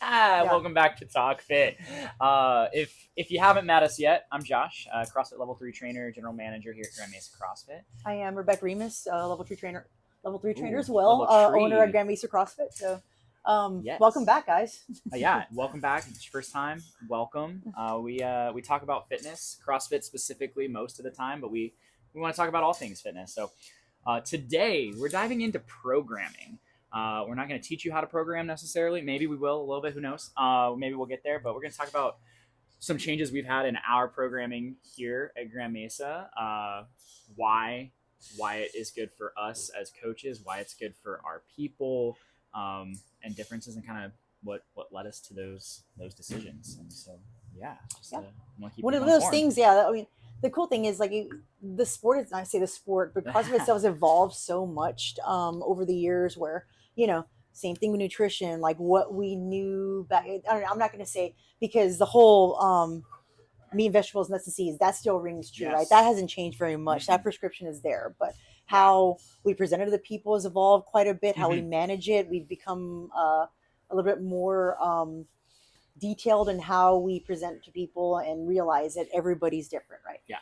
Welcome back to Talk Fit. If you haven't met us yet, I'm Josh, CrossFit Level 3 trainer, general manager here at Grand Mesa CrossFit. I am Rebecca Remus, level three trainer Ooh, as well, level owner at tree. Grand Mesa CrossFit. So, Yes. welcome back, guys. Welcome back. If it's your first time, welcome. We talk about fitness, CrossFit specifically most of the time, but we want to talk about all things fitness. So today we're diving into programming. We're not going to teach you how to program necessarily. Maybe we will a little bit. Who knows? Maybe we'll get there. But we're going to talk about some changes we've had in our programming here at Grand Mesa. Why it is good for us as coaches. Why it's good for our people. And differences and kind of what led us to those decisions. And so keep One of people those informed. things, yeah. I mean, the cool thing is the sport is, I say the sport, but CrossFit itself has evolved so much over the years. Where same thing with nutrition, like what we knew back. I'm not going to say, because the whole meat and vegetables, nuts and seeds, that still rings true, Yes. right? That hasn't changed very much. That prescription is there, but how we present it to the people has evolved quite a bit. How we manage it, we've become a little bit more detailed in how we present to people and realize that everybody's different, right? Yeah.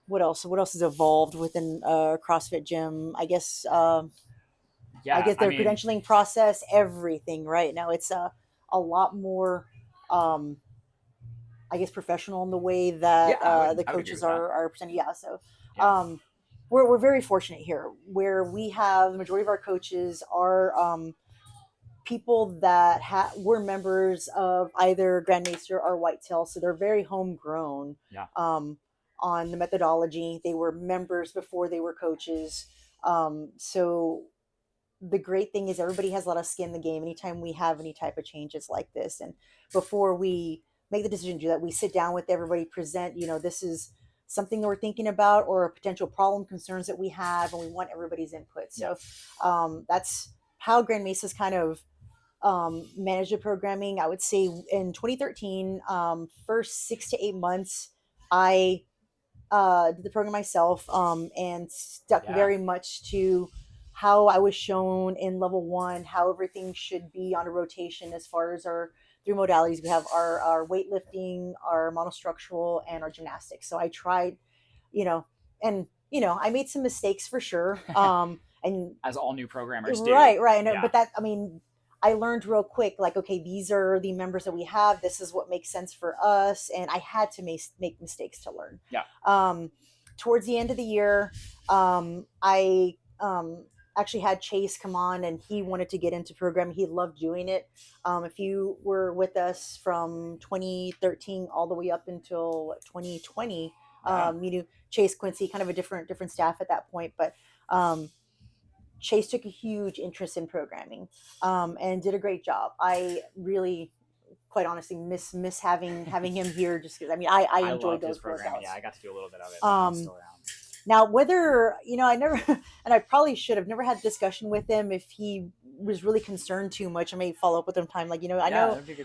What else has evolved within a CrossFit gym? I guess their credentialing process, everything right now, it's a lot more I guess professional in the way that the coaches are presenting. Yeah. So we're very fortunate here where we have the majority of our coaches are people that were members of either Grand Mesa or Whitetail. So they're very homegrown on the methodology. They were members before they were coaches. So the great thing is everybody has a lot of skin in the game anytime we have any type of changes like this. And before we make the decision to do that, we sit down with everybody, present, this is something that we're thinking about or a potential problem, concerns that we have, and we want everybody's input. So that's how Grand Mesa's kind of managed the programming. I would say in 2013, first 6 to 8 months, I did the program myself and stuck very much to how I was shown in level 1, how everything should be on a rotation as far as our 3 modalities. We have our weightlifting, our monostructural, and our gymnastics. So I tried, I made some mistakes for sure. And as all new programmers do. Right. But I learned real quick, like, okay, these are the members that we have. This is what makes sense for us. And I had to make mistakes to learn. Yeah. Towards the end of the year, I actually had Chase come on, and he wanted to get into programming. He loved doing it. If you were with us from 2013 all the way up until 2020, you knew Chase Quincy, kind of a different staff at that point, but Chase took a huge interest in programming and did a great job. I really, quite honestly, miss having him here, just because I enjoyed those programming. Yeah, I got to do a little bit of it. Still around. Now, whether I never, and I probably should have never had a discussion with him if he was really concerned too much. I may follow up with him time, I know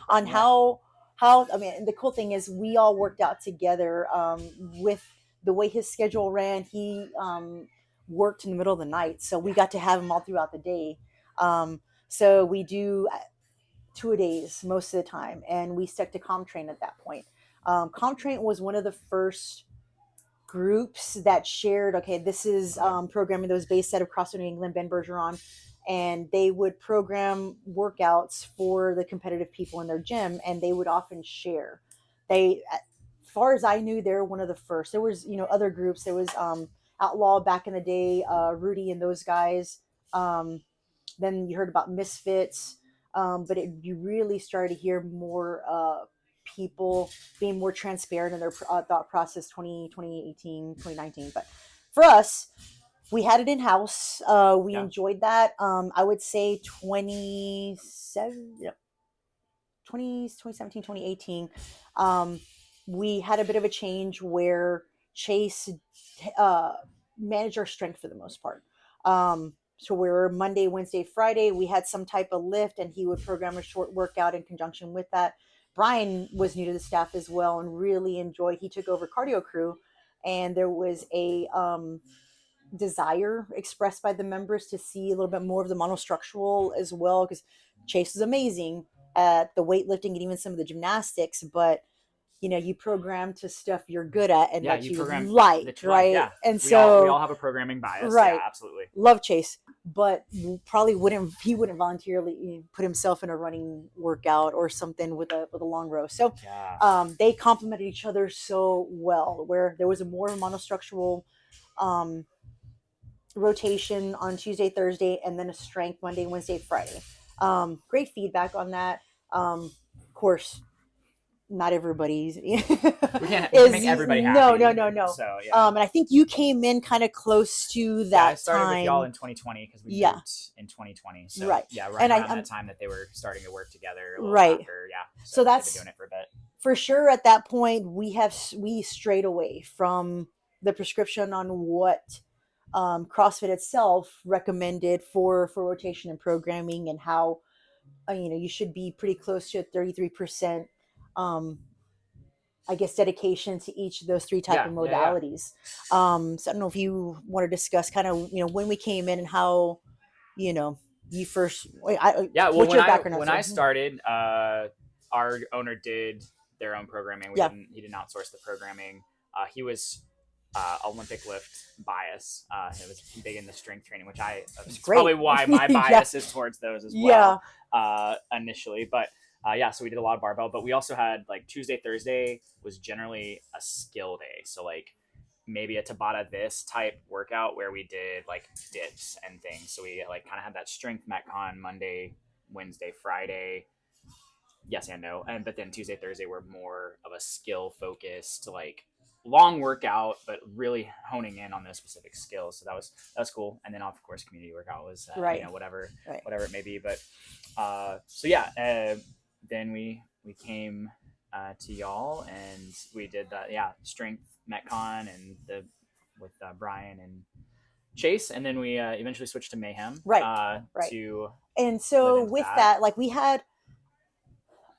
on how. The cool thing is we all worked out together with the way his schedule ran. He worked in the middle of the night, so we got to have him all throughout the day. So we do 2-a-days most of the time, and we stuck to ComTrain at that point. ComTrain was one of the first groups that shared, okay, this is programming that was based out of CrossFit New England, Ben Bergeron, and they would program workouts for the competitive people in their gym, and they would often share. As far as I knew, they're one of the first. There was, other groups. There was Outlaw back in the day, Rudy and those guys. Then you heard about Misfits, but you really started to hear more people being more transparent in their thought process 2018, 2019. But for us, we had it in-house. We enjoyed that. I would say 2017, 2018, we had a bit of a change where Chase managed our strength for the most part. So we're Monday, Wednesday, Friday, we had some type of lift, and he would program a short workout in conjunction with that. Brian was new to the staff as well and really enjoyed. He took over cardio crew, and there was a desire expressed by the members to see a little bit more of the monostructural as well, because Chase is amazing, at the weightlifting and even some of the gymnastics, but you program to stuff you're good at and that you like, right? Yeah. And we all so have a programming bias. right. Yeah, absolutely. Love Chase, but probably wouldn't voluntarily put himself in a running workout or something with a long row. So they complemented each other so well, where there was a more monostructural rotation on Tuesday, Thursday, and then a strength Monday, Wednesday, Friday. Great feedback on that. Of course, not everybody's we can't make everybody happy. No. So yeah. And I think you came in kind of close to that. I started time with y'all in 2020 because we moved in 2020. So right. Yeah, right around that time that they were starting to work together. Right. After, yeah. So that's doing it for a bit. For sure. At that point, we strayed away from the prescription on what CrossFit itself recommended for rotation and programming, and how you should be pretty close to 33%. I guess dedication to each of those three type of modalities. So I don't know if you want to discuss kind of when we came in and how you first. Well, what's your background? When I started, our owner did their own programming. He didn't outsource the programming. He was Olympic lift bias. It was big in the strength training, which that's probably why my bias is towards those as well. Initially, but. So we did a lot of barbell, but we also had like Tuesday, Thursday was generally a skill day. So like maybe a Tabata this type workout where we did like dips and things. So we like kind of had that strength metcon Monday, Wednesday, Friday. Yes and no. But then Tuesday, Thursday were more of a skill focused, like long workout, but really honing in on those specific skills. So that was cool. And then of course community workout was whatever it may be. But then we came to y'all and we did that strength metcon and with Brian and Chase, and then we eventually switched to Mayhem and so with that like we had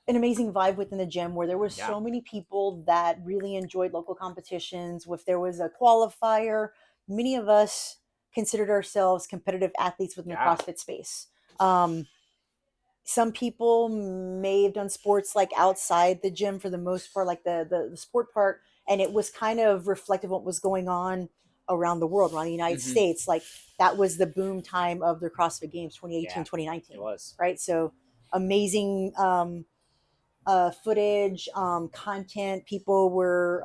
an amazing vibe within the gym where there were so many people that really enjoyed local competitions. If there was a qualifier, many of us considered ourselves competitive athletes within the CrossFit space. Some people may have done sports like outside the gym for the most part, like the sport part, and it was kind of reflective of what was going on around the world, around the United States. Like that was the boom time of the CrossFit Games 2018, 2019. It was. Right? So amazing footage, content people were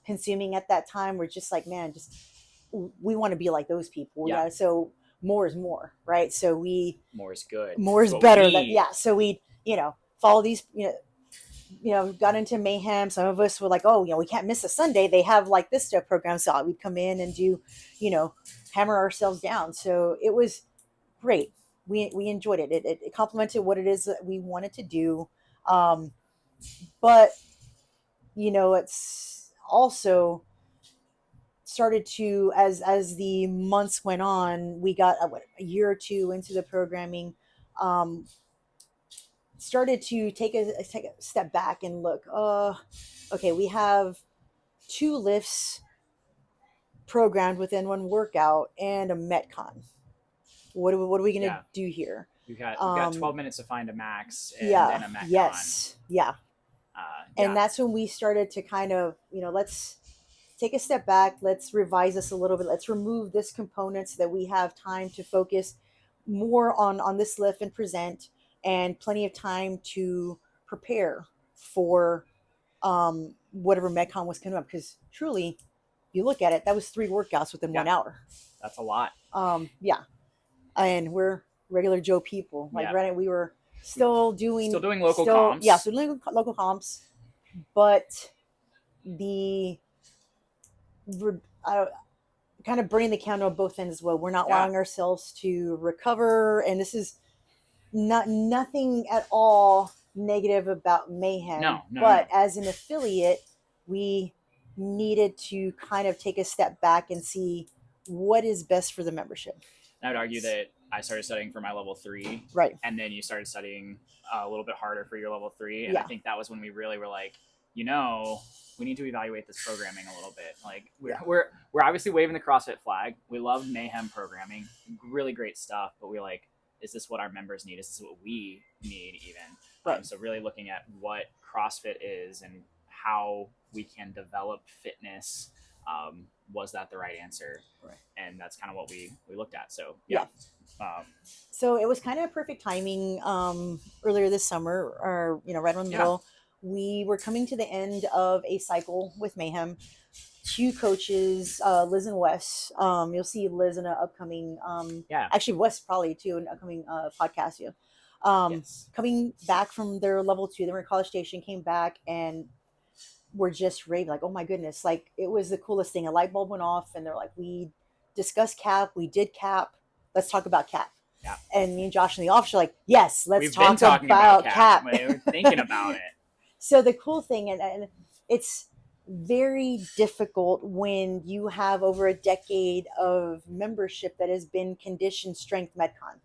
consuming at that time. We're just like, man, we want to be like those people. Yeah. So more is more, right? So more is good. More is better. So we, follow these, got into Mayhem. Some of us were like, oh, we can't miss a Sunday. They have like this stuff program. So we'd come in and do, hammer ourselves down. So it was great. We enjoyed it. It complemented what it is that we wanted to do. But, it's also started to, as the months went on, we got a year or two into the programming, started to take a step back and look, okay, we have 2 lifts programmed within one workout and a Metcon. What are we going to do here? We've got 12 minutes to find a max and a Metcon. Yes. Yeah. And that's when we started to kind of, let's take a step back. Let's revise this a little bit. Let's remove this component so that we have time to focus more on this lift and present, and plenty of time to prepare for whatever Metcon was coming up. Because truly, you look at it, that was 3 workouts within 1 hour. That's a lot. And we're regular Joe people. Like granted, we were still doing local comps. Yeah, so doing local comps, but the kind of burning the candle at both ends as well. We're not allowing ourselves to recover, and this is nothing at all negative about Mayhem. No. But as an affiliate, we needed to kind of take a step back and see what is best for the membership. I would argue that I started studying for my level 3, right? And then you started studying a little bit harder for your level 3, and I think that was when we really were like, we need to evaluate this programming a little bit. Like we're obviously waving the CrossFit flag. We love Mayhem programming, really great stuff. But we're like, is this what our members need? Is this what we need even? Right. So really looking at what CrossFit is and how we can develop fitness. Was that the right answer? Right. And that's kind of what we looked at. So Yeah. So it was kind of perfect timing. Earlier this summer, or right around the middle, we were coming to the end of a cycle with Mayhem. Two coaches, Liz and Wes. You'll see Liz in an upcoming, actually Wes probably too, an upcoming podcast. Coming back from their level 2, they were in College Station, came back and were just raving, like, oh my goodness, like it was the coolest thing. A light bulb went off, and they're like, we discussed CAP, we did CAP, let's talk about CAP. Yeah. And me and Josh in the office are like, yes, let's We've talk been talking about CAP. We were thinking about it. So the cool thing, and it's very difficult when you have over a decade of membership that has been conditioned strength Metcon.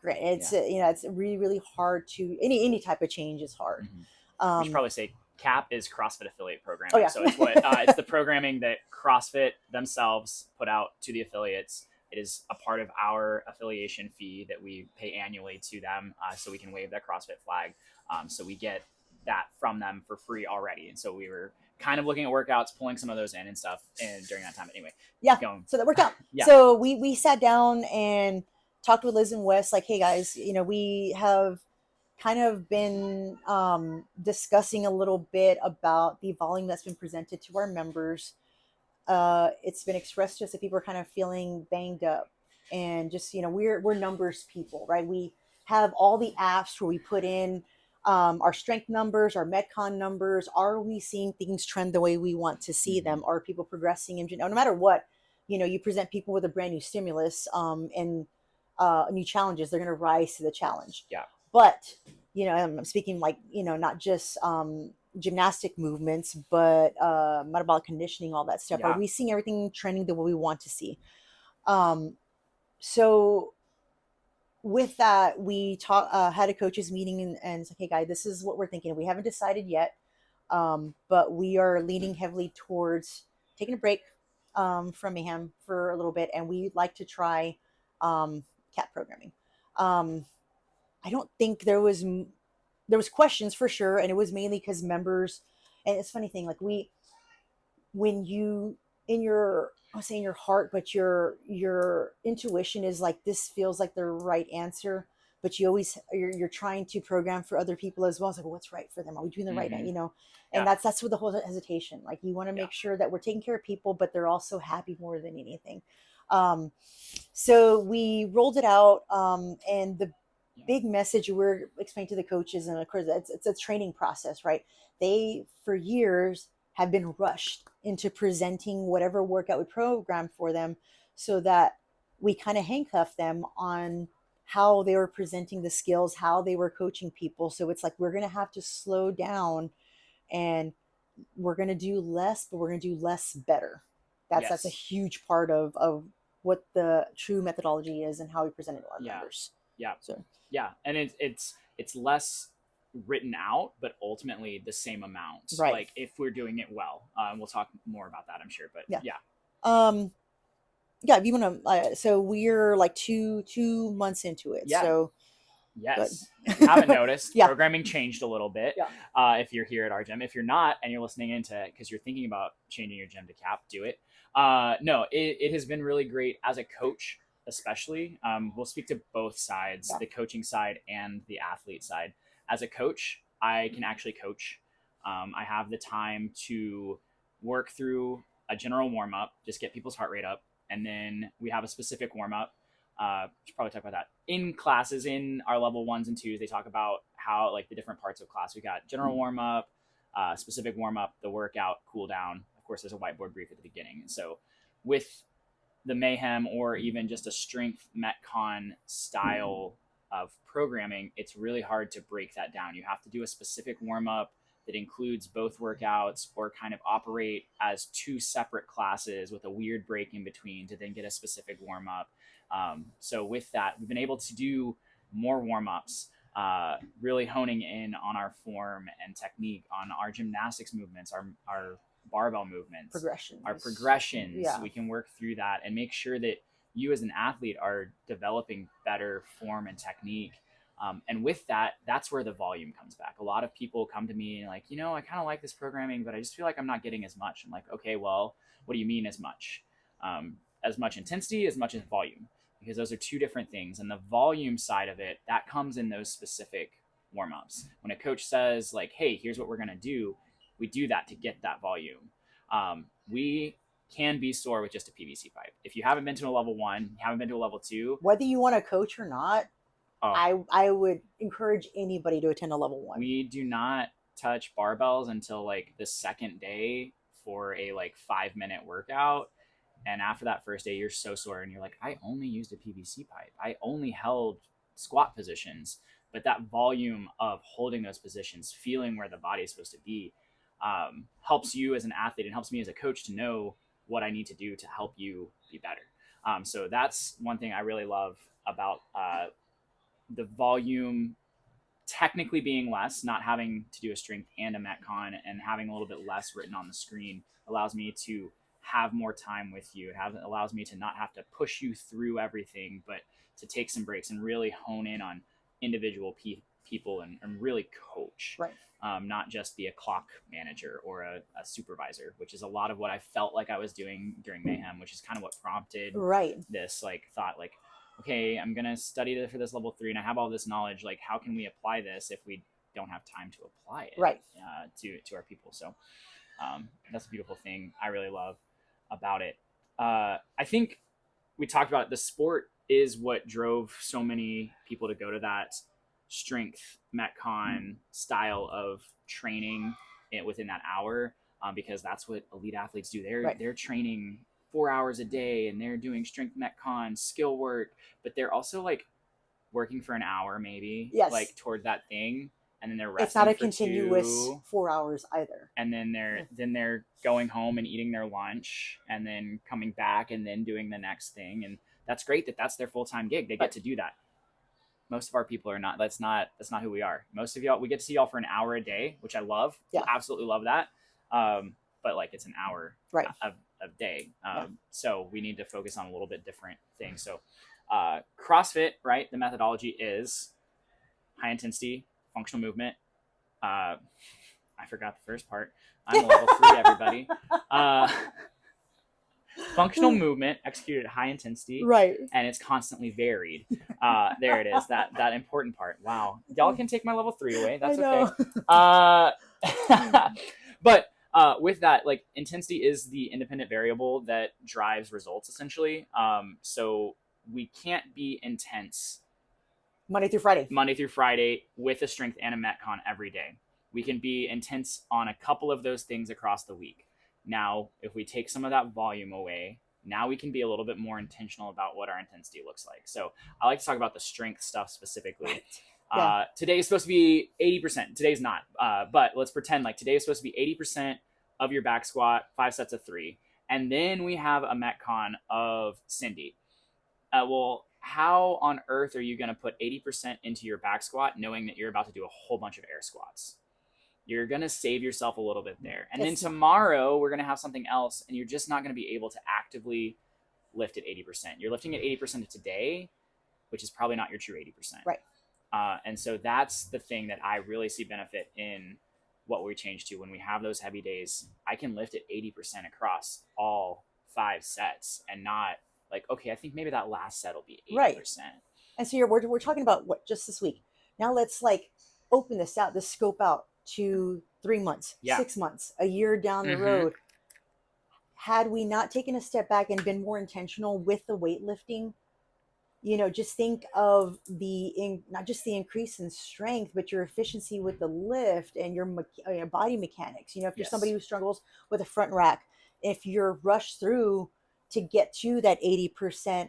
Great. It's it's really, really hard to any type of change is hard. We should probably say CAP is CrossFit Affiliate Programming. Oh, yeah. So it's it's the programming that CrossFit themselves put out to the affiliates. It is a part of our affiliation fee that we pay annually to them, so we can wave that CrossFit flag. So we get that from them for free already. And so we were kind of looking at workouts, pulling some of those in and stuff, and during that time, anyway. So that worked out. So we sat down and talked with Liz and Wes, like, hey guys, we have kind of been discussing a little bit about the volume that's been presented to our members. It's been expressed to us that people are kind of feeling banged up, and just we're numbers people, right? We have all the apps where we put in our strength numbers, our Metcon numbers. Are we seeing things trend the way we want to see them? Are people progressing? And no matter what, you present people with a brand new stimulus and new challenges, they're going to rise to the challenge. Yeah. But I'm speaking like not just gymnastic movements, but metabolic conditioning, all that stuff. Are we seeing everything trending the way we want to see? So with that, we had a coaches meeting, and it's like, hey guys, this is what we're thinking. We haven't decided yet, but we are leaning heavily towards taking a break from Mayhem for a little bit, and we'd like to try CAP programming. I don't think there was questions for sure, and it was mainly because members. And it's a funny thing, like when you in your, I'll say in your heart, but your intuition is like, this feels like the right answer, but you're trying to program for other people as well. It's like, well, what's right for them? Are we doing the right? And that's what the whole hesitation. Like, you want to make sure that we're taking care of people, but they're also happy more than anything. So we rolled it out, and the big message we're explaining to the coaches, and of course it's a training process, right? They for years have been rushed into presenting whatever workout we program for them, so that we kind of handcuff them on how they were presenting the skills, how they were coaching people. So it's like, we're going to have to slow down, and we're going to do less, but we're going to do less better. That's a huge part of what the true methodology is and how we present it to our members. And it's less written out, but ultimately the same amount, right? Like, if we're doing it well, we'll talk more about that, I'm sure. But if you want to, so we're like two months into it. So yes, if you haven't noticed, programming changed a little bit. If you're here at our gym, if you're not and you're listening into it because you're thinking about changing your gym to CAP, do it. No, it has been really great as a coach, especially. We'll speak to both sides, the coaching side and the athlete side. As a coach, I can actually coach. I have the time to work through a general warm-up, just get people's heart rate up, and then we have a specific warm-up. Should probably talk about that in classes. In our level 1s and 2s, they talk about how, like, the different parts of class. We got general warm-up, specific warm-up, the workout, cool down. Of course, there's a whiteboard brief at the beginning. And so with the Mayhem, or even just a strength Metcon style of programming, it's really hard to break that down. You have to do a specific warm-up that includes both workouts, or kind of operate as two separate classes with a weird break in between to then get a specific warm-up. So with that, we've been able to do more warm-ups, really honing in on our form and technique, on our gymnastics movements, our barbell movements, our progressions. We can work through that and make sure that you as an athlete are developing better form and technique. And with that, that's where the volume comes back. A lot of people come to me and like, I kind of like this programming, but I just feel like I'm not getting as much. I'm like, okay, well, what do you mean as much? As much intensity, as much as volume, because those are two different things. And the volume side of it, that comes in those specific warm-ups. When a coach says like, hey, here's what we're going to do, we do that to get that volume. We can be sore with just a PVC pipe. If you haven't been to a level 1, you haven't been to a level 2, whether you want to coach or not, I would encourage anybody to attend a level 1. We do not touch barbells until like the second day for a like 5-minute workout. And after that first day, you're so sore and you're like, I only used a PVC pipe. I only held squat positions. But that volume of holding those positions, feeling where the body is supposed to be, helps you as an athlete and helps me as a coach to know what I need to do to help you be better. So that's one thing I really love about the volume technically being less, not having to do a strength and a metcon, and having a little bit less written on the screen allows me to have more time with you. It allows me to not have to push you through everything, but to take some breaks and really hone in on individual people and really coach. Right. Not just be a clock manager or a supervisor, which is a lot of what I felt like I was doing during Mayhem, which is kind of what prompted this like thought, like, okay, I'm going to study for this level 3 and I have all this knowledge. Like, how can we apply this if we don't have time to apply it to our people? So that's a beautiful thing I really love about it. I think we talked about it. The sport is what drove so many people to go to that strength metcon style of training within that hour, because that's what elite athletes do. They're training 4 hours a day and they're doing strength metcon skill work, but they're also like working for an hour maybe, like toward that thing, and then they're resting. It's not a continuous 4 hours either. And then they're going home and eating their lunch and then coming back and then doing the next thing. And that's great that's their full-time gig. They get to do that. Most of our people are not. That's not who we are. Most of y'all, we get to see y'all for an hour a day, which I love. Yeah. Absolutely love that. But like, it's an hour of day. So we need to focus on a little bit different things. So CrossFit, right? The methodology is high intensity, functional movement. I forgot the first part. I'm a level 3, everybody. Functional movement executed at high intensity, and it's constantly varied. There it is, that important part. Wow, y'all can take my level 3 away. That's okay. But with that, like, intensity is the independent variable that drives results, essentially. So we can't be intense Monday through Friday with a strength and a metcon every day. We can be intense on a couple of those things across the week. Now, if we take some of that volume away, now we can be a little bit more intentional about what our intensity looks like. So I like to talk about the strength stuff specifically. Today is supposed to be 80%. Today's not, but let's pretend like today is supposed to be 80% of your back squat, 5 sets of 3. And then we have a metcon of Cindy. Well, how on earth are you going to put 80% into your back squat knowing that you're about to do a whole bunch of air squats? You're going to save yourself a little bit there. And then tomorrow we're going to have something else, and you're just not going to be able to actively lift at 80%. You're lifting at 80% of today, which is probably not your true 80%. Right. And so that's the thing that I really see benefit in what we change to. When we have those heavy days, I can lift at 80% across all 5 sets and not like, okay, I think maybe that last set will be 80%. Right. And so we're talking about what just this week. Now let's like open this scope out to 3 months, 6 months, a year down the road. Had we not taken a step back and been more intentional with the weightlifting, just think of not just the increase in strength, but your efficiency with the lift and your body mechanics. If you're somebody who struggles with a front rack, if you're rushed through to get to that 80%,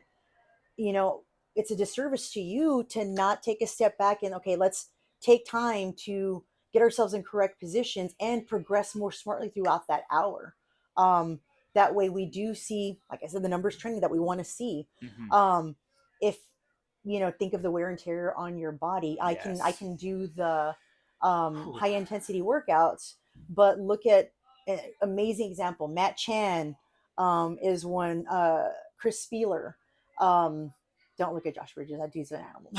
it's a disservice to you to not take a step back and, okay, let's take time to get ourselves in correct positions and progress more smartly throughout that hour. That way we do see, like I said, the numbers trending that we want to see. If, think of the wear and tear on your body, I can do the high intensity workouts, but look at an amazing example. Matt Chan is one, Chris Spieler, don't look at Josh Bridges. That dude's an animal.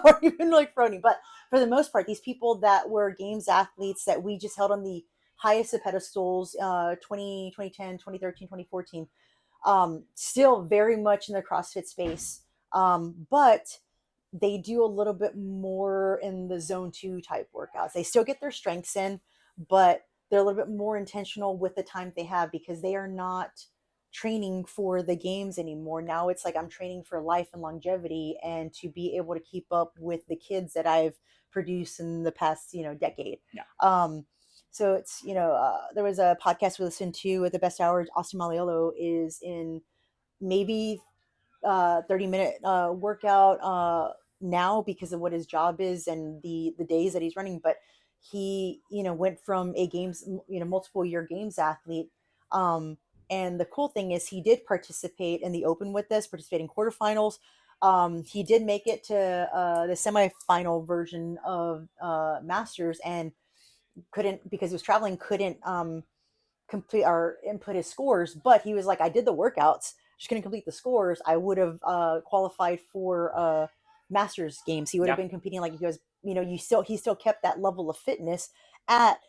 Or even like Frony. But for the most part, these people that were games athletes that we just held on the highest of pedestals, 2010, 2013, 2014, still very much in the CrossFit space. But they do a little bit more in the zone 2 type workouts. They still get their strengths in, but they're a little bit more intentional with the time they have, because they are not training for the games anymore. Now it's like, I'm training for life and longevity, and to be able to keep up with the kids that I've produced in the past, decade. Yeah. So it's, there was a podcast we listened to at the Best Hour. Austin Maliolo is in maybe 30-minute workout now, because of what his job is and the days that he's running. But he, went from a games, multiple year games athlete. And the cool thing is, he did participate in the Open with us, participate in quarterfinals. He did make it to the semifinal version of Masters, and couldn't, because he was traveling, couldn't complete or input his scores. But he was like, I did the workouts, just couldn't complete the scores. I would have qualified for Masters games. He would have been competing, like, because he still kept that level of fitness at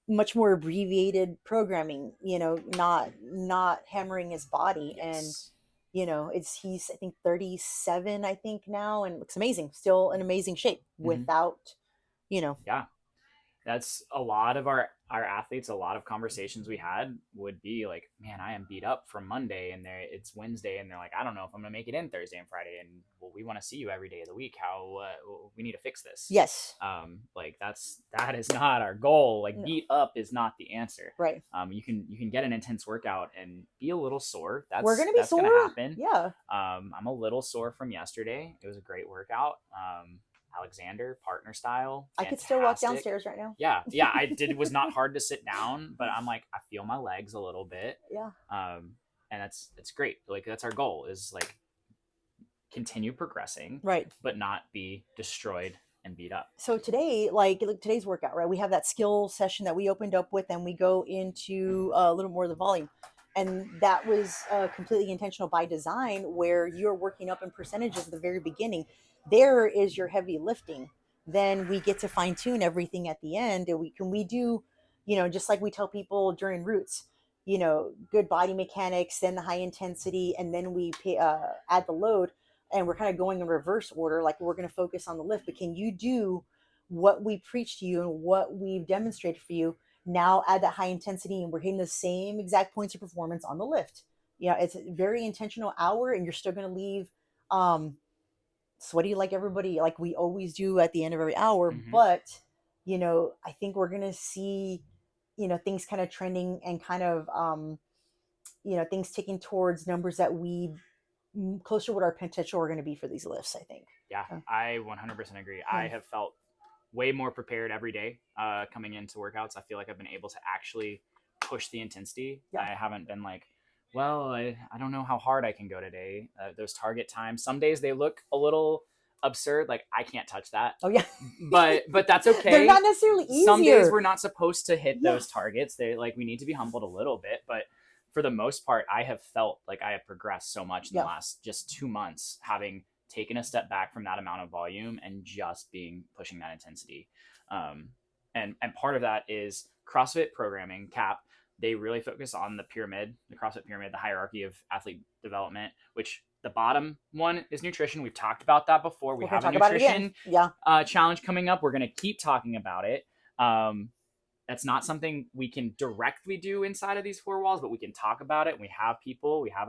much more abbreviated programming, not hammering his body. Yes. And he's, I think, 37, I think, now, and looks amazing, still in amazing shape without, Yeah. That's a lot of our athletes. A lot of conversations we had would be like, man, I am beat up from Monday, and it's Wednesday, and they're like, I don't know if I'm gonna make it in Thursday and Friday, and well, we want to see you every day of the week. How we need to fix this. Yes. Like that is not our goal. Like, No. beat up is not the answer. Right. You can get an intense workout and be a little sore. We're gonna be sore. Gonna happen. Yeah. I'm a little sore from yesterday. It was a great workout. Alexander, partner style. Fantastic. I could still walk downstairs right now. Yeah. I did. It was not hard to sit down, but I'm like, I feel my legs a little bit. Yeah. And it's great. Like, that's our goal, is like continue progressing, right, but not be destroyed and beat up. So today, like today's workout, right? We have that skill session that we opened up with, and we go into a little more of the volume. And that was completely intentional by design, where you're working up in percentages at the very beginning. There is your heavy lifting. Then we get to fine tune everything at the end. And we do, just like we tell people during roots, good body mechanics, then the high intensity, and then we add the load. And we're kind of going in reverse order. Like, we're going to focus on the lift, but can you do what we preach to you and what we've demonstrated for you? Now add that high intensity, and we're hitting the same exact points of performance on the lift. It's a very intentional hour, and you're still going to leave sweaty like everybody, like we always do at the end of every hour. But I think we're going to see things kind of trending, and kind of things ticking towards numbers that we closer to what our potential are going to be for these lifts, I think. Yeah, I 100% agree. I have felt way more prepared every day coming into workouts. I feel like I've been able to actually push the intensity. I haven't been like, well, I don't know how hard I can go today. Those target times, some days they look a little absurd. Like, I can't touch that. Oh yeah. but that's okay. They're not necessarily easier. Some days we're not supposed to hit those targets. They we need to be humbled a little bit, but for the most part, I have felt like I have progressed so much in the last just 2 months, having taken a step back from that amount of volume and just pushing that intensity. And part of that is CrossFit Programming, C.A.P. They really focus on the pyramid, the CrossFit pyramid, the hierarchy of athlete development, which the bottom one is nutrition. We've talked about that before. We have a nutrition challenge coming up. We're going to keep talking about it. That's not something we can directly do inside of these 4 walls, but we can talk about it. We have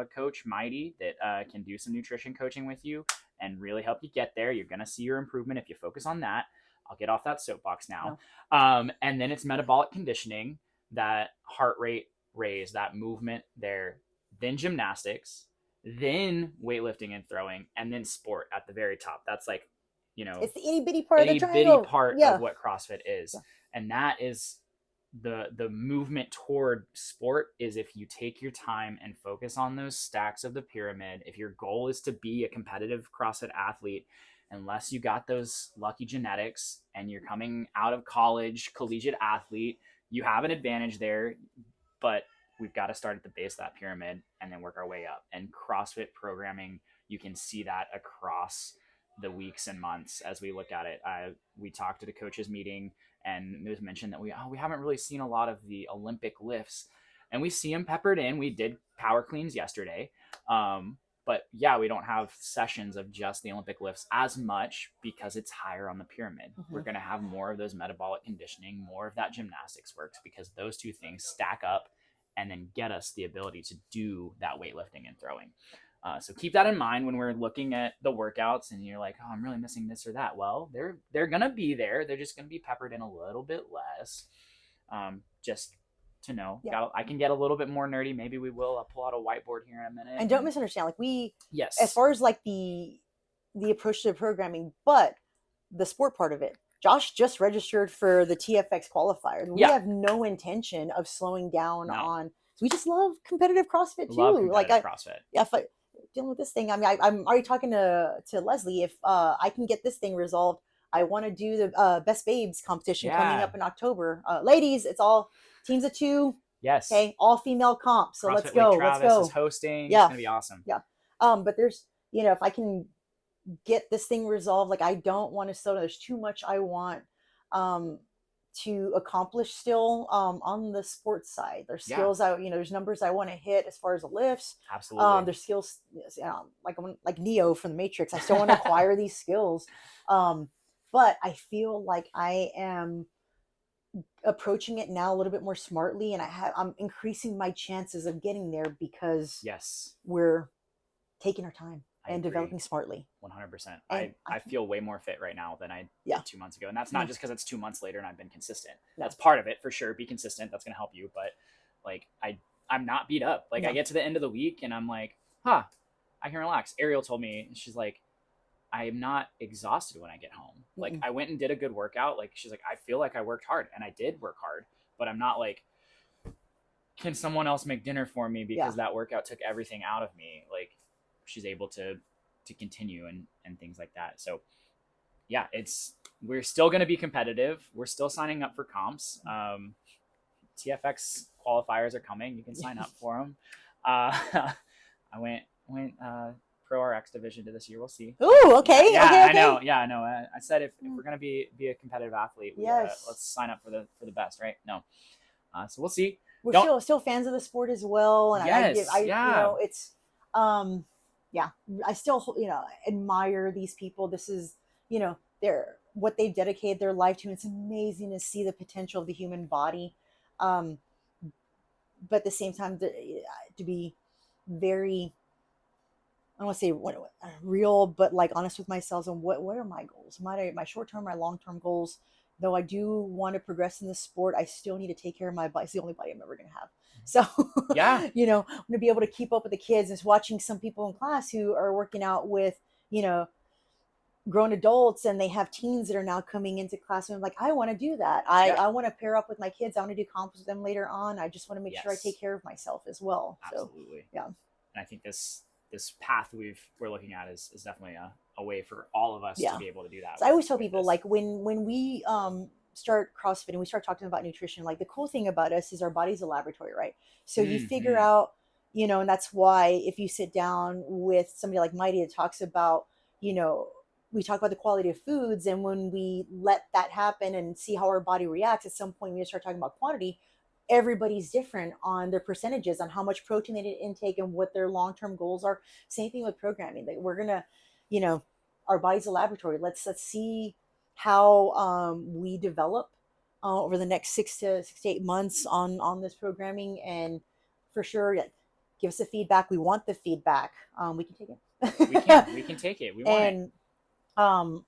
a coach, Mighty, that can do some nutrition coaching with you and really help you get there. You're going to see your improvement if you focus on that. I'll get off that soapbox now. No. And then it's metabolic conditioning, that heart rate raise, that movement there, then gymnastics, then weightlifting and throwing, and then sport at the very top. That's like, it's the itty bitty part of the triangle. Itty bitty part of what CrossFit is. Yeah. And that is the movement toward sport, is if you take your time and focus on those stacks of the pyramid. If your goal is to be a competitive CrossFit athlete, unless you got those lucky genetics and you're coming out of college, collegiate athlete, you have an advantage there, but we've got to start at the base of that pyramid and then work our way up. And CrossFit Programming you can see that across the weeks and months as we look at it. We talked at a coaches meeting, and it was mentioned that we haven't really seen a lot of the Olympic lifts, and we see them peppered in. We did power cleans yesterday. But yeah, we don't have sessions of just the Olympic lifts as much because it's higher on the pyramid. Mm-hmm. We're going to have more of those metabolic conditioning, more of that gymnastics works, because those two things stack up and then get us the ability to do that weightlifting and throwing. So keep that in mind when we're looking at the workouts and you're like, oh, I'm really missing this or that. Well, they're going to be there. They're just going to be peppered in a little bit less. Just to know. Yeah. I can get a little bit more nerdy. Maybe we will. I'll pull out a whiteboard here in a minute. And don't misunderstand. Like yes, as far as like the approach to the programming, but the sport part of it. Josh just registered for the TFX qualifiers. We have no intention of slowing down on. So we just love competitive CrossFit too. CrossFit. Yeah. If dealing with this thing, I mean, I'm already talking to Leslie. If I can get this thing resolved, I want to do the Best Babes competition coming up in October. Ladies, it's all teams of 2. Yes. Okay. All female comp. So CrossFit let's go. Travis let's go. Is hosting. Yeah. It's gonna be awesome. Yeah. But there's, if I can get this thing resolved, like I don't want to slow down. There's too much I want to accomplish still on the sports side. There's skills there's numbers I want to hit as far as the lifts. Absolutely. There's skills like Neo from the Matrix. I still want to acquire these skills. But I feel like I am approaching it now a little bit more smartly, and I'm increasing my chances of getting there because we're taking our time and developing smartly. 100%. I feel way more fit right now than I did 2 months ago. And that's not just because it's 2 months later and I've been consistent. That's part of it for sure. Be consistent. That's going to help you. But like, I'm not beat up. Like I get to the end of the week and I'm like, I can relax. Ariel told me, she's like, I am not exhausted when I get home. Like I went and did a good workout. Like she's like, I feel like I worked hard, and I did work hard, but I'm not like, can someone else make dinner for me because that workout took everything out of me? Like she's able to continue and things like that. So yeah, we're still going to be competitive. We're still signing up for comps. TFX qualifiers are coming. You can sign up for them. I went Pro RX division to this year. We'll see. Ooh, okay. Yeah, okay. I know. Yeah, I know. I said if we're gonna be a competitive athlete, let's sign up for the best, right? No. So we'll see. We're still fans of the sport as well, and it's I still admire these people. This is they're what they dedicate their life to. It's amazing to see the potential of the human body, but at the same time to be very, I don't want to say real, but like honest with myself and what are my goals, my short-term, my long-term goals. Though I do want to progress in the sport, I still need to take care of my body. It's the only body I'm ever going to have. So, I'm going to be able to keep up with the kids. Just watching some people in class who are working out with, grown adults, and they have teens that are now coming into class. And I'm like, I want to do that. I want to pair up with my kids. I want to do comps with them later on. I just want to make sure I take care of myself as well. Absolutely. So, And I think this path we're looking at is definitely a way for all of us to be able to do that. So I always tell people, like when we start CrossFit and we start talking about nutrition, like the cool thing about us is our body's a laboratory, right? So you figure out, and that's why if you sit down with somebody like Mighty that talks about, we talk about the quality of foods, and when we let that happen and see how our body reacts, at some point we start talking about quantity. Everybody's different on their percentages, on how much protein they intake and what their long-term goals are. Same thing with programming. Like we're gonna, our body's a laboratory. Let's see how we develop over the next 6 to 8 months on this programming, and for sure, give us the feedback. We want the feedback. We can take it. We can take it. We want it.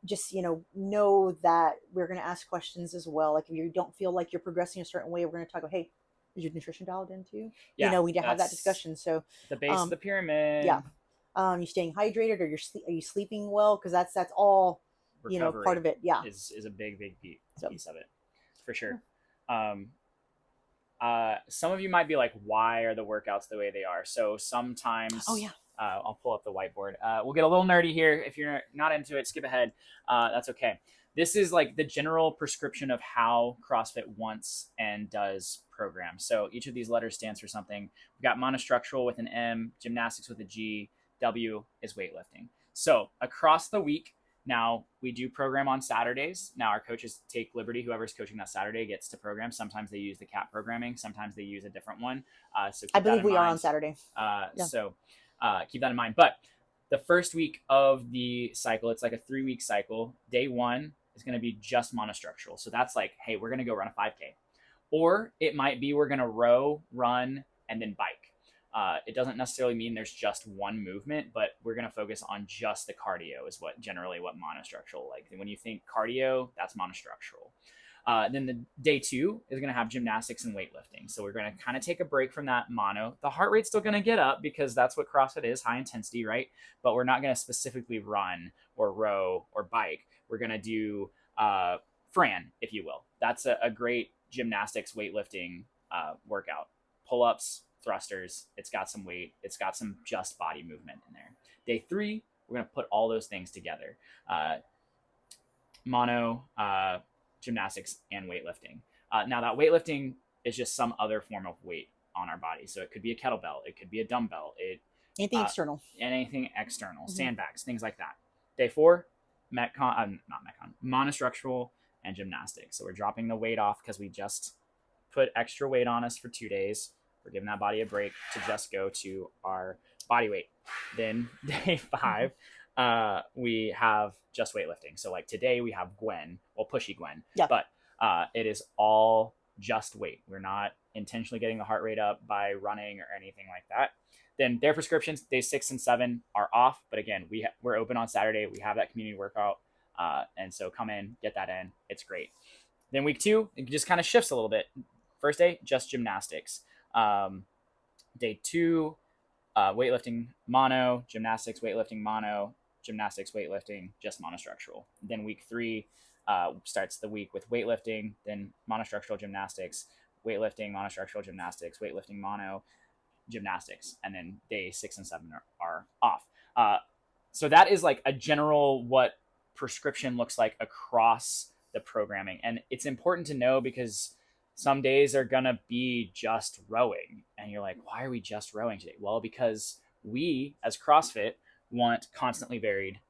Just know that we're going to ask questions as well. Like if you don't feel like you're progressing a certain way, we're going to talk about, hey, is your nutrition dialed in too? We need to have that discussion. So the base of the pyramid. You staying hydrated, or are you sleeping well? Because that's all recovery, part of it. Is a big piece of it for sure. Some of you might be like, why are the workouts the way they are? So sometimes I'll pull up the whiteboard. We'll get a little nerdy here. If you're not into it, skip ahead. That's okay. This is like the general prescription of how CrossFit wants and does program. So each of these letters stands for something. We've got monostructural with an M, gymnastics with a G, W is weightlifting. So across the week, now we do program on Saturdays. Now our coaches take liberty. Whoever's coaching that Saturday gets to program. Sometimes they use the C.A.P programming. Sometimes they use a different one. So I believe we are on Saturday. So keep that in mind. But the first week of the cycle, it's like a 3-week cycle. Day 1 is going to be just monostructural. So that's like, hey, we're going to go run a 5K. Or it might be we're going to row, run, and then bike. It doesn't necessarily mean there's just one movement, but we're going to focus on just the cardio is what monostructural, like when you think cardio, that's monostructural. Then the day 2 is going to have gymnastics and weightlifting. So we're going to kind of take a break from that mono. The heart rate's still going to get up because that's what CrossFit is, high intensity, right? But we're not going to specifically run or row or bike. We're going to do Fran, if you will. That's a great gymnastics weightlifting workout. Pull-ups, thrusters, it's got some weight, it's got some just body movement in there. Day 3, we're going to put all those things together. Mono, gymnastics, and weightlifting. Now that weightlifting is just some other form of weight on our body. So it could be a kettlebell, it could be a dumbbell, anything external. Anything external, sandbags, things like that. Day 4, monostructural and gymnastics. So we're dropping the weight off because we just put extra weight on us for 2 days. We're giving that body a break to just go to our body weight. Then day 5, we have just weightlifting. So like today we have Gwen, well, pushy Gwen, but it is all just weight. We're not intentionally getting the heart rate up by running or anything like that. Then their prescriptions, days 6 and 7 are off. But again, we're open on Saturday. We have that community workout. And so come in, get that in. It's great. Then week 2, it just kind of shifts a little bit. First day, just gymnastics. Day 2, weightlifting mono, gymnastics, weightlifting mono, gymnastics, weightlifting, just monostructural. Then week 3 starts the week with weightlifting, then monostructural gymnastics, weightlifting, monostructural gymnastics, weightlifting mono, gymnastics, and then day 6 and 7 are off. So that is like a general what prescription looks like across the programming. And it's important to know because some days are going to be just rowing. And you're like, why are we just rowing today? Well, because we as CrossFit want constantly varied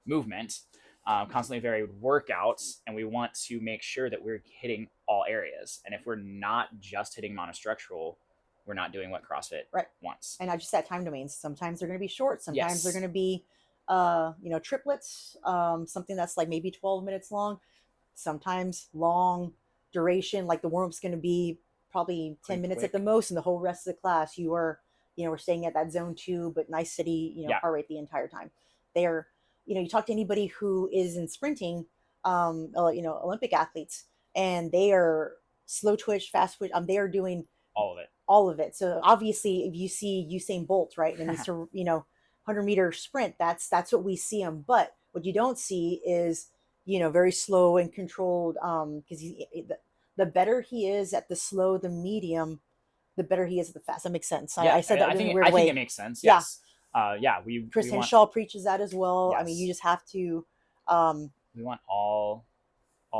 movement, constantly varied workouts, and we want to make sure that we're hitting all areas. And if we're not just hitting monostructural, we're not doing what CrossFit wants. And I just set time domains. Sometimes they're going to be short. Sometimes they're going to be, triplets, something that's like maybe 12 minutes long. Sometimes long duration, like the warm-up's going to be probably 10 minutes at the most, and the whole rest of the class you are, we're staying at that zone 2, but nice steady, heart rate the entire time. They're, you talk to anybody who is in sprinting, Olympic athletes, and they are slow twitch, fast twitch. They are doing all of it. So obviously, if you see Usain Bolt, right, and he's 100-meter sprint, that's what we see him. But what you don't see is very slow and controlled, because the better he is at the slow, the medium, the better he is at the fast. That makes sense. I said that in a weird way. I think it makes sense. Yes. Chris Henshaw preaches that as well. Yes. I mean, you just have to. We want all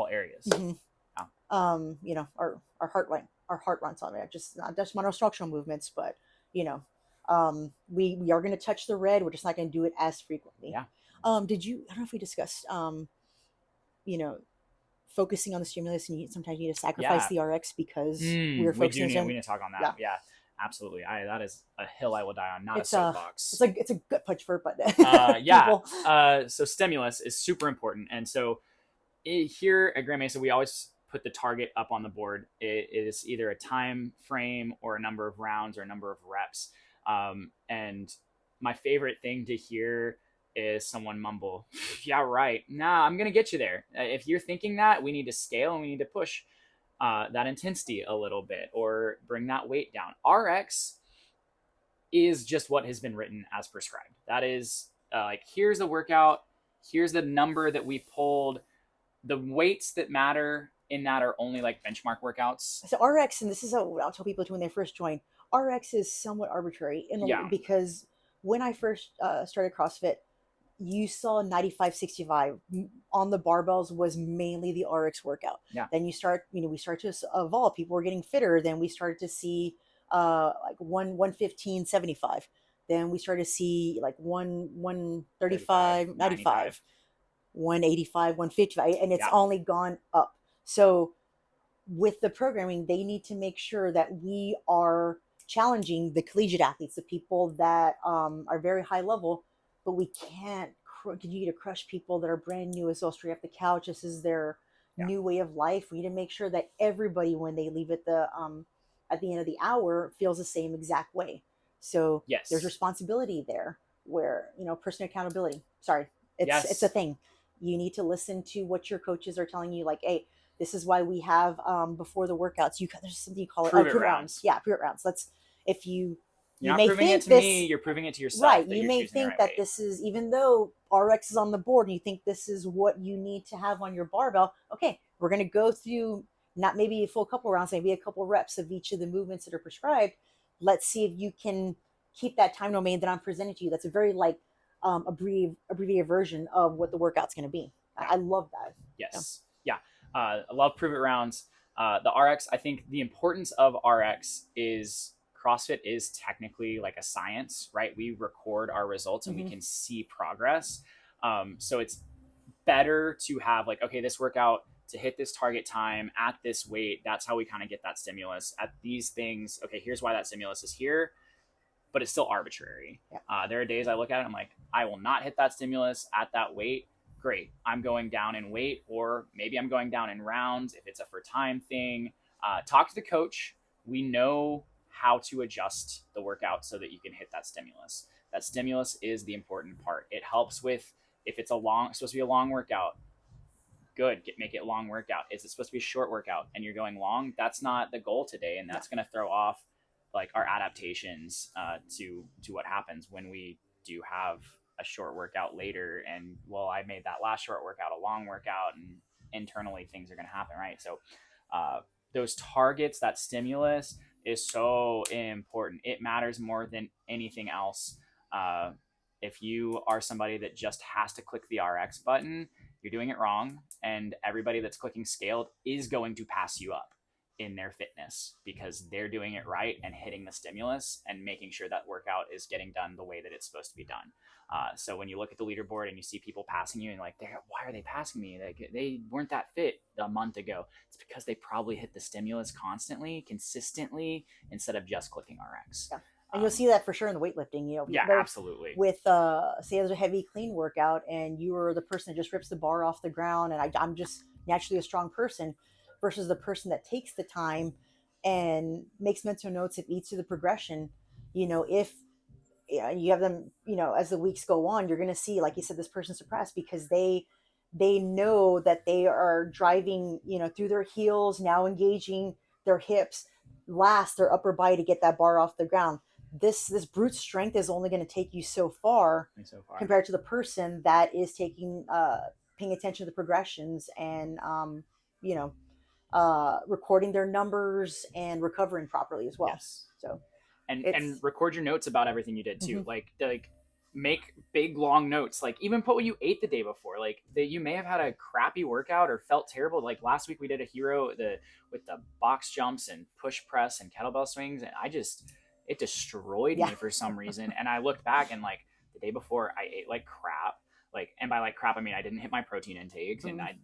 areas. Mm-hmm. Our heart runs on it. Not just monostructural movements, but we are going to touch the red. We're just not going to do it as frequently. Yeah. I don't know if we discussed, focusing on the stimulus, and sometimes you need to sacrifice the RX because we're focusing. We need to talk on that. Yeah, absolutely. That is a hill I will die on, not a soapbox. It's a gut punch for but so stimulus is super important, and so here at Grand Mesa we always put the target up on the board. It is either a time frame or a number of rounds or a number of reps. And my favorite thing to hear is someone mumble, yeah, right. Nah, I'm going to get you there. If you're thinking that, we need to scale and we need to push that intensity a little bit or bring that weight down. RX is just what has been written as prescribed. That is here's the workout. Here's the number that we pulled. The weights that matter in that are only like benchmark workouts. So RX, and this is what I'll tell people when they first join, RX is somewhat arbitrary because when I first started CrossFit, you saw 95-65 on the barbells was mainly the RX workout. Yeah. Then we start to evolve. People were getting fitter. Then we started to see 115-75. Then we started to see like 135, 95, 95. 185, 155, and it's Yeah. only gone up. So with the programming, they need to make sure that we are challenging the collegiate athletes, the people that are very high level, but we can't continue to crush people that are brand new as well, straight off the couch. This is their Yeah. new way of life. We need to make sure that everybody, when they leave at the end of the hour, feels the same exact way. So there's Yes. responsibility there, where personal accountability. Sorry, it's a Yes. thing. You need to listen to what your coaches are telling you. Like, hey, this is why we have before the workouts. There's something you call it Prove it prove it rounds. Yeah, prove it rounds. If You're not may proving it think to this, me, you're proving it to yourself. right? That You you're may choosing the think right that weight. this is, even though RX is on the board, and you think this is what you need to have on your barbell. Okay, we're going to go through not maybe a full couple rounds, maybe a couple reps of each of the movements that are prescribed. Let's see if you can keep that time domain that I'm presenting to you. That's a very abbreviated version of what the workout's going to be. Yeah. I love that. Yes. Yeah. I love prove it rounds. The RX, I think the importance of RX is CrossFit is technically like a science, right? We record our results and we can see progress. So it's better to have like, okay, this workout to hit this target time at this weight. That's how we kind of get that stimulus at these things. Okay, here's why that stimulus is here, but it's still arbitrary. Yeah. There are days I look at it, I'm like, I will not hit that stimulus at that weight. Great, I'm going down in weight, or maybe I'm going down in rounds if it's a for time thing. Talk to the coach. We know how to adjust the workout so that you can hit that stimulus. That stimulus is the important part. It helps with if it's supposed to be a long workout. Good, make it a long workout. Is it supposed to be a short workout and you're going long? That's not the goal today, and that's going to throw off like our adaptations to what happens when we do have a short workout later. And well, I made that last short workout a long workout, and internally things are going to happen, right? So those targets, that stimulus is so important. It matters more than anything else. If you are somebody that just has to click the RX button, you're doing it wrong. And everybody that's clicking scaled is going to pass you up in their fitness because they're doing it right and hitting the stimulus and making sure that workout is getting done the way that it's supposed to be done. So when you look at the leaderboard and you see people passing you and like, why are they passing me? They weren't that fit a month ago. It's because they probably hit the stimulus constantly, consistently, instead of just clicking RX. Yeah. And you'll see that for sure in the weightlifting. Yeah, absolutely. With say there's a heavy clean workout and you are the person that just rips the bar off the ground, and I'm just naturally a strong person, versus the person that takes the time and makes mental notes of each of the progression. If you have them, as the weeks go on, you're going to see, like you said, this person suppressed because they know that they are driving, through their heels, now engaging their hips, last their upper body to get that bar off the ground. This brute strength is only going to take you so far compared to the person that is taking paying attention to the progressions and recording their numbers and recovering properly as well. Yes. So and record your notes about everything you did too. Like make big long notes. Like even put what you ate the day before. Like that you may have had a crappy workout or felt terrible. Like last week we did a hero with the box jumps and push press and kettlebell swings, and it destroyed me for some reason. And I looked back and like the day before I ate like crap. Like, and by like crap, I mean I didn't hit my protein intakes and I,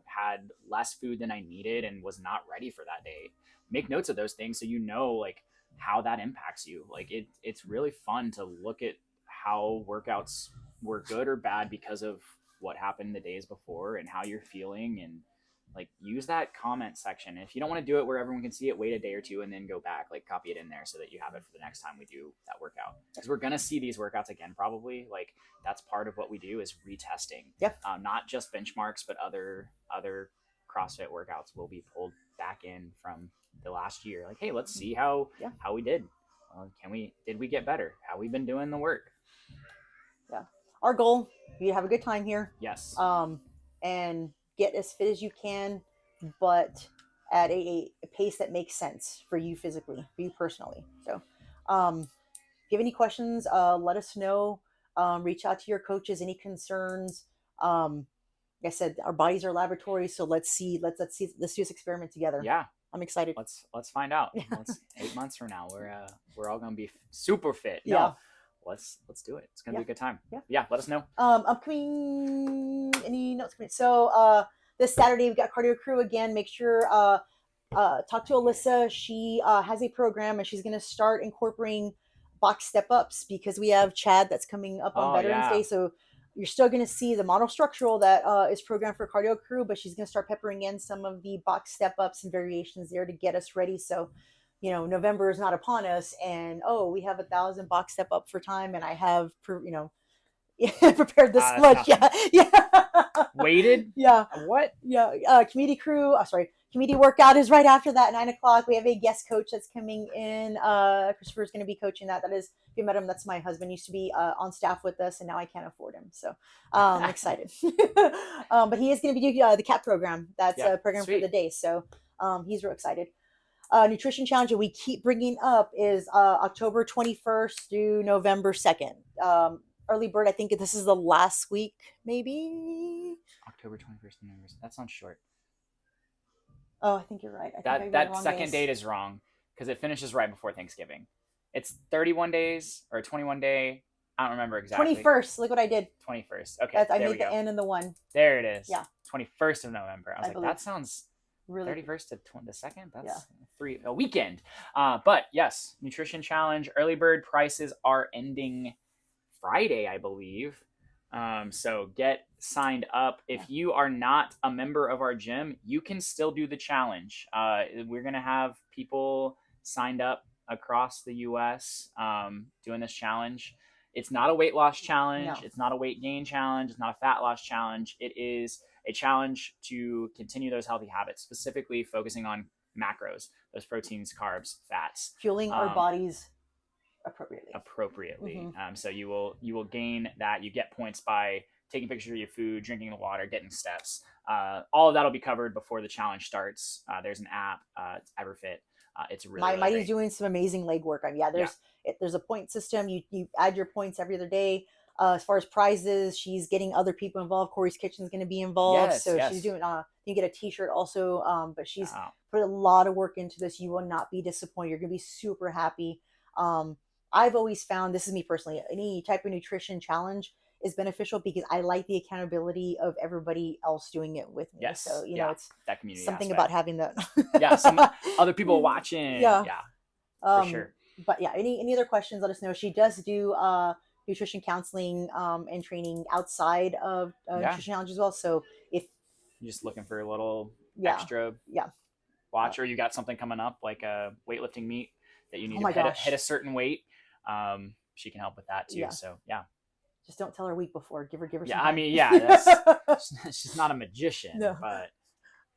had less food than I needed and was not ready for that day. Make notes of those things so like how that impacts you. Like it's really fun to look at how workouts were good or bad because of what happened the days before and how you're feeling, and like use that comment section. And if you don't want to do it where everyone can see it, wait a day or two and then go back, like copy it in there so that you have it for the next time we do that workout, because we're going to see these workouts again probably. Like that's part of what we do is retesting. Not just benchmarks, but other CrossFit workouts will be pulled back in from the last year. Like, hey, let's see how we did. Did we get better? How we been doing the work? Yeah. Our goal, you have a good time here. Yes. And get as fit as you can, but at a pace that makes sense for you physically, for you personally. So, if you have any questions, let us know. Reach out to your coaches. Any concerns? Like I said, our bodies are laboratories, so let's do this experiment together. Yeah, I'm excited. Let's find out. 8 months from now, we're all gonna be super fit. No, let's do it. It's gonna Yeah. be a good time. Yeah. Yeah, let us know. Upcoming, any notes coming? So this Saturday we've got cardio crew again. Make sure talk to Alyssa. She has a program and she's going to start incorporating box step ups because we have Chad that's coming up on Oh, Veterans yeah. Day. So you're still going to see the monostructural that is programmed for cardio crew, but she's going to start peppering in some of the box step ups and variations there to get us ready. So, you know, November is not upon us, and oh, we have 1,000 box step up for time, and I have, you know, prepared this much. Yeah, yeah. Weighted? Yeah. What? Yeah. Community crew. Sorry. Community workout is right after that, 9:00. We have a guest coach that's coming in. Christopher's going to be coaching that. That is, if you met him, that's my husband. He used to be on staff with us, and now I can't afford him. So I'm excited. But he is going to be doing the C.A.P program. That's a program for the day. So he's real excited. Nutrition challenge that we keep bringing up is October 21st through November 2nd. Early bird, I think this is the last week, maybe. October 21st. That sounds short. Oh, I think you're right. That second date is wrong because it finishes right before Thanksgiving. It's 31 days or 21 day. I don't remember exactly. 21st. Look what I did. 21st. Okay. I made the N and the 1. There it is. Yeah. 21st of November. I was like, that sounds really 31st to the 2nd. That's a weekend. But yes, nutrition challenge. Early bird prices are ending Friday, I believe. So get signed up. If you are not a member of our gym, you can still do the challenge. We're going to have people signed up across the US doing this challenge. It's not a weight loss challenge. No. It's not a weight gain challenge. It's not a fat loss challenge. It is a challenge to continue those healthy habits, specifically focusing on macros, those proteins, carbs, fats. Fueling our bodies appropriately. Mm-hmm. So you will gain that. You get points by taking pictures of your food, drinking the water, getting steps. All of that will be covered before the challenge starts. There's an app. It's Everfit. It's really Mighty's doing some amazing leg work. I mean, there's a point system. You add your points every other day. As far as prizes, she's getting other people involved. Corey's Kitchen is going to be involved. She's doing, you get a t-shirt also. But she's put a lot of work into this. You will not be disappointed. You're going to be super happy. I've always found, this is me personally, any type of nutrition challenge is beneficial because I like the accountability of everybody else doing it with me. Yes. So, you know, it's that community something aspect. About having that. Some other people watching. Yeah. For sure. But yeah, any other questions, let us know. She does do nutrition counseling and training outside of nutrition challenge as well. So if you're just looking for a little extra watch, or you got something coming up like a weightlifting meet that you need to hit a certain weight, she can help with that too. So just don't tell her a week before. Give her some time. I mean, she's not a magician. No. But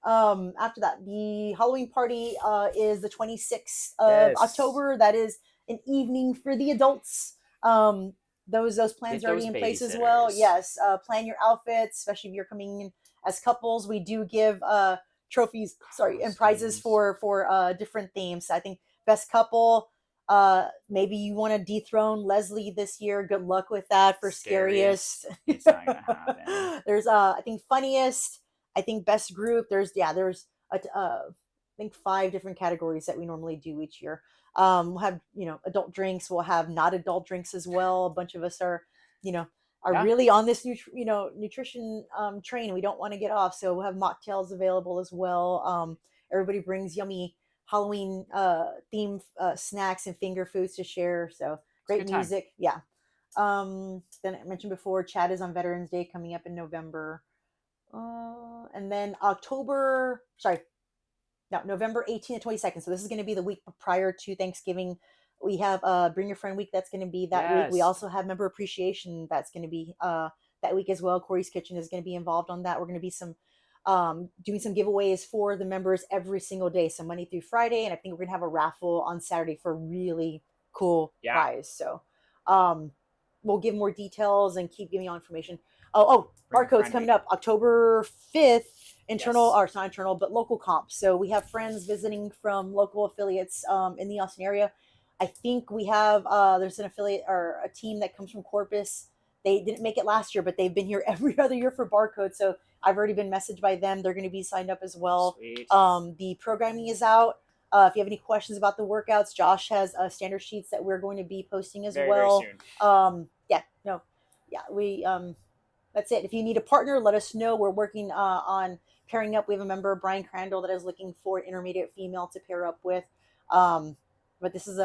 after that, the Halloween party is the 26th of October. That is an evening for the adults. Those plans are already in place as well. Yes. Plan your outfits, especially if you're coming in as couples. We do give trophies, and prizes for different themes. I think best couple, maybe you want to dethrone Leslie this year. Good luck with that. For scariest. It's not gonna happen. There's I think funniest, I think best group. There's I think 5 different categories that we normally do each year. We'll have, adult drinks. We'll have not adult drinks as well. A bunch of us are really on this nutrition train. We don't want to get off. So we'll have mocktails available as well. Everybody brings yummy Halloween themed snacks and finger foods to share. So great music. Yeah. Then I mentioned before, Chad is on Veterans Day coming up in November. And then November 18th to 22nd. So this is going to be the week prior to Thanksgiving. We have Bring Your Friend Week. That's going to be that week. We also have Member Appreciation. That's going to be that week as well. Corey's Kitchen is going to be involved on that. We're going to be doing some giveaways for the members every single day. So Monday through Friday. And I think we're going to have a raffle on Saturday for a really cool prize. So we'll give more details and keep giving you information. Barcode's coming up October 5th. Or it's not internal, but local comp. So we have friends visiting from local affiliates in the Austin area. I think we have, there's an affiliate or a team that comes from Corpus. They didn't make it last year, but they've been here every other year for Barcode. So I've already been messaged by them. They're going to be signed up as well. Sweet. The programming is out. If you have any questions about the workouts, Josh has standard sheets that we're going to be posting as very well. very soon. Yeah, no, yeah, we that's it. If you need a partner, let us know. We're working on pairing up. We have a member, Brian Crandall, that is looking for an intermediate female to pair up with. But this is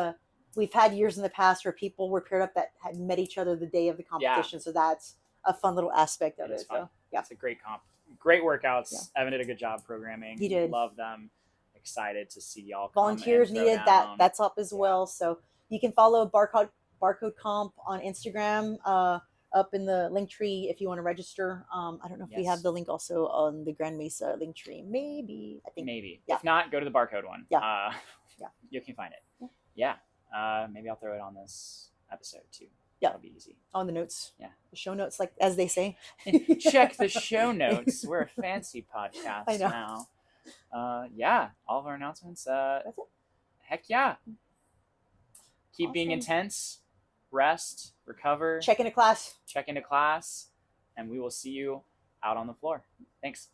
we've had years in the past where people were paired up that had met each other the day of the competition. Yeah. So that's a fun little aspect of it. So yeah, it's a great comp. Great workouts. Yeah. Evan did a good job programming. He did. Love them. Excited to see y'all. Volunteers needed down. That's up as well. So you can follow barcode comp on Instagram. Up in the link tree if you want to register. I don't know if we have the link also on the Grand Mesa link tree. Maybe. I think. Maybe. Yeah. If not, go to the barcode one. Yeah. Yeah. You can find it. Yeah. Maybe I'll throw it on this episode too. Yeah. That'll be easy. On the notes. Yeah. The show notes, like as they say. Check the show notes. We're a fancy podcast I know. now. Yeah. All of our announcements. That's it. Heck yeah. Keep being intense. Rest, recover, check into class, and we will see you out on the floor. Thanks.